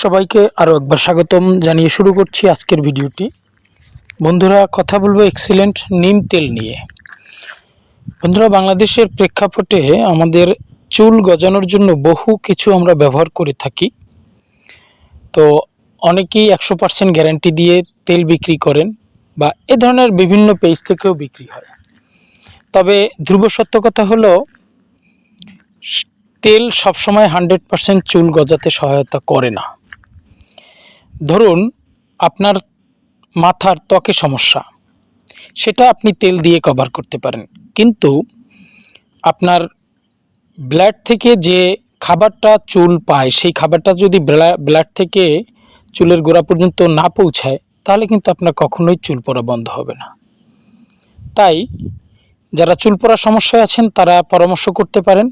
সবাইকে আরও একবার স্বাগতম জানিয়ে শুরু করছি আজকের ভিডিওটি। বন্ধুরা, কথা বলবো এক্সিলেন্ট নিম তেল নিয়ে। বন্ধুরা, বাংলাদেশের প্রেক্ষাপটে আমাদের চুল গজানোর জন্য বহু কিছু আমরা ব্যবহার করে থাকি। তো অনেকেই 100% গ্যারান্টি দিয়ে তেল বিক্রি করেন বা এ ধরনের বিভিন্ন পেজ থেকেও বিক্রি হয়। তবে ধ্রুব সত্য কথা হলো, তেল সবসময় 100% চুল গজাতে সহায়তা করে না। ধরুন আপনার মাথার ত্বকে সমস্যা, সেটা আপনি তেল দিয়ে কভার করতে পারেন, কিন্তু আপনার ব্লাড থেকে যে খাবারটা চুল পায়, সেই খাবারটা যদি ব্লাড থেকে চুলের গোড়া পর্যন্ত না পৌঁছায়, তাহলে কিন্তু আপনার কখনোই চুল পড়া বন্ধ হবে না। তাই যারা চুল পড়ার সমস্যায় আছেন তারা পরামর্শ করতে পারেন।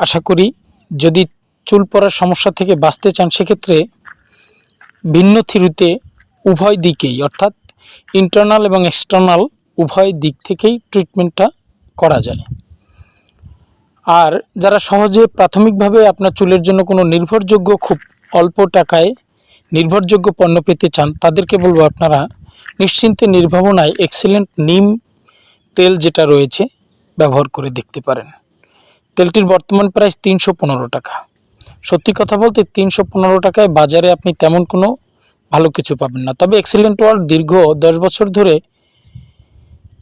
আশা করি যদি চুল পড়ার সমস্যা থেকে বাঁচতে চান, সেক্ষেত্রে ভিন্ন থিরুতে উভয় দিকেই, অর্থাৎ ইন্টারনাল এবং এক্সটার্নাল উভয় দিক থেকেই ট্রিটমেন্টটা করা যায়। আর যারা সহজে প্রাথমিকভাবে আপনার চুলের জন্য কোনো নির্ভরযোগ্য, খুব অল্প টাকায় নির্ভরযোগ্য পণ্য পেতে চান, তাদেরকে বলবো আপনারা নিশ্চিন্তে নির্ভাবনায় এক্সিলেন্ট নিম তেল যেটা রয়েছে ব্যবহার করে দেখতে পারেন। তেলটির বর্তমান প্রাইস 315 টাকা। সত্যি কথা বলতে 315 টাকায় বাজারে আপনি তেমন কোনো ভালো কিছু পাবেন না। তবে এক্সিলেন্ট ওয়ার্ল্ড দীর্ঘ 10 বছর ধরে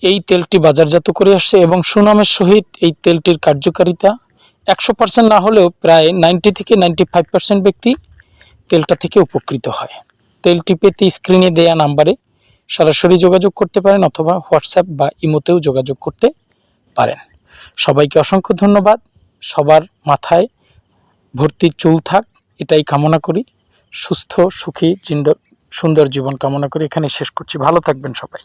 এই তেলটি বাজারজাত করে আসছে এবং সুনামের সহিত এই তেলটির কার্যকারিতা 100% না হলেও প্রায় 90 থেকে 95% ব্যক্তি তেলটা থেকে উপকৃত হয়। তেলটি পেতে স্ক্রিনে দেয়া নাম্বারে সরাসরি যোগাযোগ করতে পারেন অথবা হোয়াটসঅ্যাপ বা ইমোতেও যোগাযোগ করতে পারেন। সবাইকে অসংখ্য ধন্যবাদ। সবার মাথায় ভর্তি চুল থাক, এটাই কামনা করি। সুস্থ, সুখী, সুন্দর জীবন কামনা করি। এখানে শেষ করছি। ভালো থাকবেন সবাই।